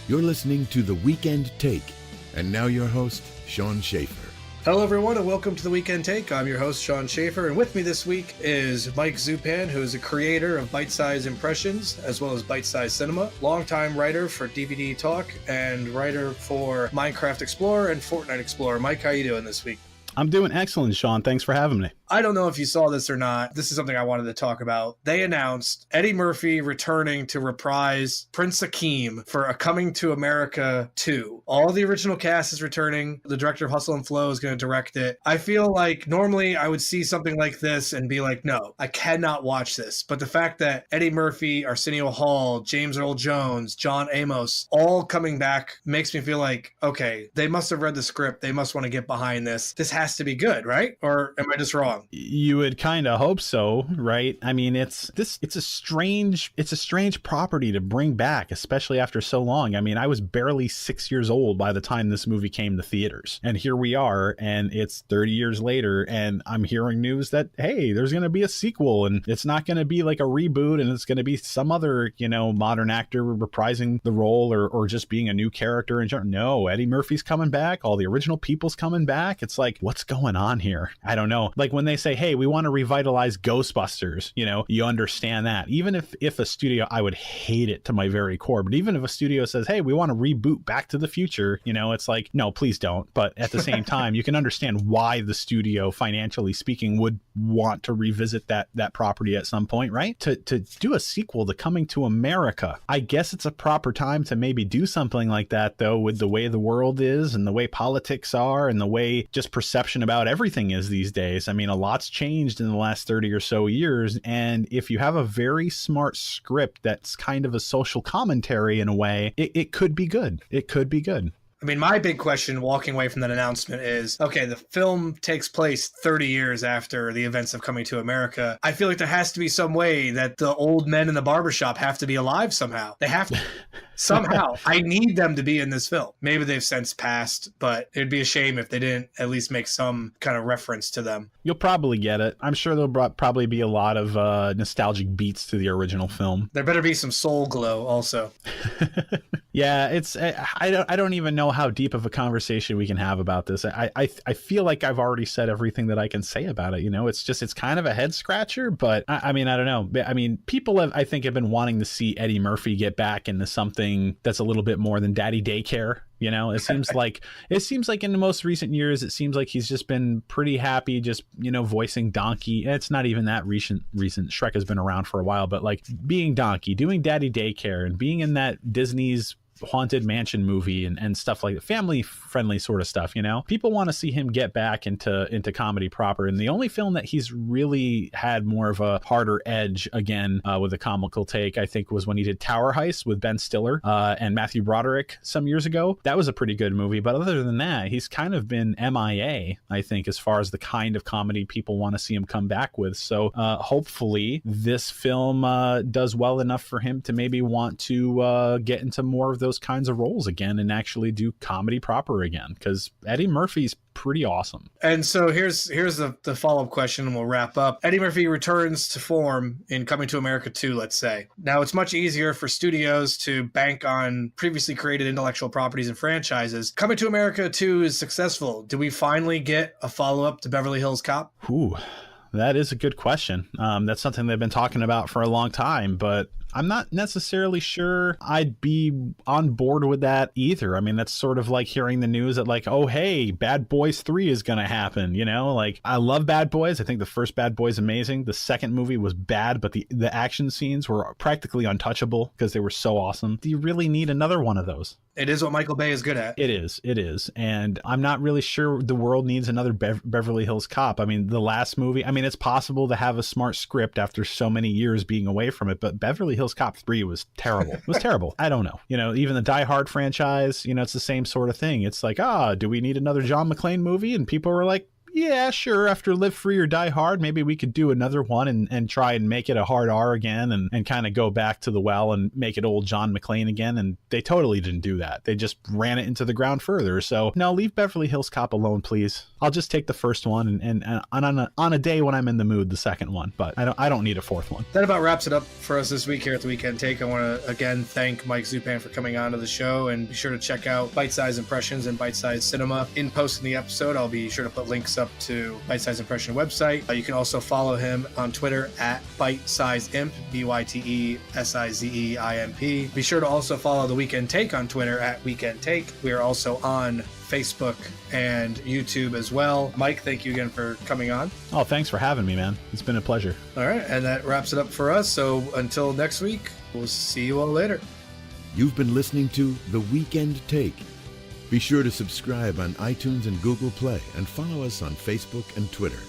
You're listening to The Weekend Take. And now your host, Sean Schaefer. Hello, everyone, and welcome to The Weekend Take. I'm your host, Sean Schaefer, and with me this week is Mike Zupan, who is a creator of Bite Size Impressions, as well as Bite Size Cinema, longtime writer for DVD Talk, and writer for Minecraft Explorer and Fortnite Explorer. Mike, how you doing this week? I'm doing excellent, Sean. Thanks for having me. I don't know if you saw this or not. This is something I wanted to talk about. They announced Eddie Murphy returning to reprise Prince Akeem for a Coming to America 2. All the original cast is returning. The director of Hustle and Flow is going to direct it. I feel like normally I would see something like this and be like, no, I cannot watch this. But the fact that Eddie Murphy, Arsenio Hall, James Earl Jones, John Amos, all coming back makes me feel like, okay, they must have read the script. They must want to get behind this. This has to be good, right? Or am I just wrong? You would kind of hope so, right? I mean, it's a strange property to bring back, especially after so long. I mean, I was barely 6 years old by the time this movie came to theaters, and here we are, and it's 30 years later, and I'm hearing news that, hey, there's going to be a sequel, and it's not going to be like a reboot, and it's going to be some other, modern actor reprising the role or just being a new character. And no, Eddie Murphy's coming back. All the original people's coming back. It's like, what's going on here? I don't know. Like when they say, hey, we want to revitalize Ghostbusters, you understand that. Even if a studio, I would hate it to my very core, but even if a studio says, hey, we want to reboot Back to the Future, it's like, no, please don't. But at the same time, you can understand why the studio, financially speaking, would want to revisit that property at some point, right? To do a sequel to Coming to America. I guess it's a proper time to maybe do something like that, though, with the way the world is and the way politics are and the way just perception about everything is these days. I mean, a lot's changed in the last 30 or so years. And if you have a very smart script that's kind of a social commentary in a way, it could be good. It could be good. I mean, my big question walking away from that announcement is, okay, the film takes place 30 years after the events of Coming to America. I feel like there has to be some way that the old men in the barbershop have to be alive somehow. They have to. Somehow. I need them to be in this film. Maybe they've since passed, but it'd be a shame if they didn't at least make some kind of reference to them. You'll probably get it. I'm sure there'll probably be a lot of nostalgic beats to the original film. There better be some soul glow also. Yeah, I don't even know how deep of a conversation we can have about this. I feel like I've already said everything that I can say about it. It's kind of a head scratcher, but I mean, I don't know. I mean, people have been wanting to see Eddie Murphy get back into something that's a little bit more than Daddy Daycare. It seems like in the most recent years, it seems like he's just been pretty happy just, voicing Donkey. It's not even that recent. Shrek has been around for a while, but like being Donkey, doing Daddy Daycare and being in that Disney's Haunted Mansion movie and stuff like that, family friendly sort of stuff. People want to see him get back into comedy proper, and the only film that he's really had more of a harder edge again with a comical take, I think, was when he did Tower Heist with Ben Stiller and Matthew Broderick some years ago. That was a pretty good movie, but other than that, he's kind of been MIA, I think, as far as the kind of comedy people want to see him come back with. So hopefully this film does well enough for him to maybe want to get into more of those kinds of roles again and actually do comedy proper again, because Eddie Murphy's pretty awesome. And so here's the follow-up question, and we'll wrap up. Eddie Murphy returns to form in Coming to America 2, let's say. Now, it's much easier for studios to bank on previously created intellectual properties and franchises. Coming to America 2 is successful. Do we finally get a follow-up to Beverly Hills Cop? Ooh, that is a good question. That's something they've been talking about for a long time, but I'm not necessarily sure I'd be on board with that either. I mean, that's sort of like hearing the news that like, oh, hey, Bad Boys 3 is going to happen. Like I love Bad Boys. I think the first Bad Boys amazing. The second movie was bad, but the action scenes were practically untouchable because they were so awesome. Do you really need another one of those? It is what Michael Bay is good at. It is. And I'm not really sure the world needs another Beverly Hills Cop. I mean, the last movie, it's possible to have a smart script after so many years being away from it, but Beverly Hills Cop 3 was terrible. It was terrible. I don't know. Even the Die Hard franchise, it's the same sort of thing. It's like, do we need another John McClane movie? And people were like, Yeah, sure. After Live Free or Die Hard, maybe we could do another one and try and make it a hard R again and kind of go back to the well and make it old John McClane again. And they totally didn't do that. They just ran it into the ground further. So no, leave Beverly Hills Cop alone, please. I'll just take the first one and on a day when I'm in the mood, the second one. But I don't need a fourth one. That about wraps it up for us this week here at the Weekend Take. I want to again thank Mike Zupan for coming on to the show, and be sure to check out Bite Size Impressions and Bite Size Cinema. In posting the episode, I'll be sure to put links up to Bite Size Impression website. You can also follow him on Twitter at Bite Size Imp, BYTESIZEIMP. Be sure to also follow the Weekend Take on Twitter at Weekend Take. We are also on Facebook and YouTube as well. Mike, thank you again for coming on. Oh, thanks for having me, man. It's been a pleasure. All right, and that wraps it up for us. So until next week, we'll see you all later. You've been listening to The Weekend Take. Be sure to subscribe on iTunes and Google Play and follow us on Facebook and Twitter.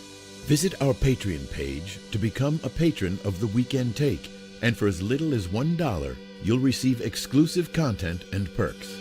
Visit our Patreon page to become a patron of The Weekend Take, and for as little as $1, you'll receive exclusive content and perks.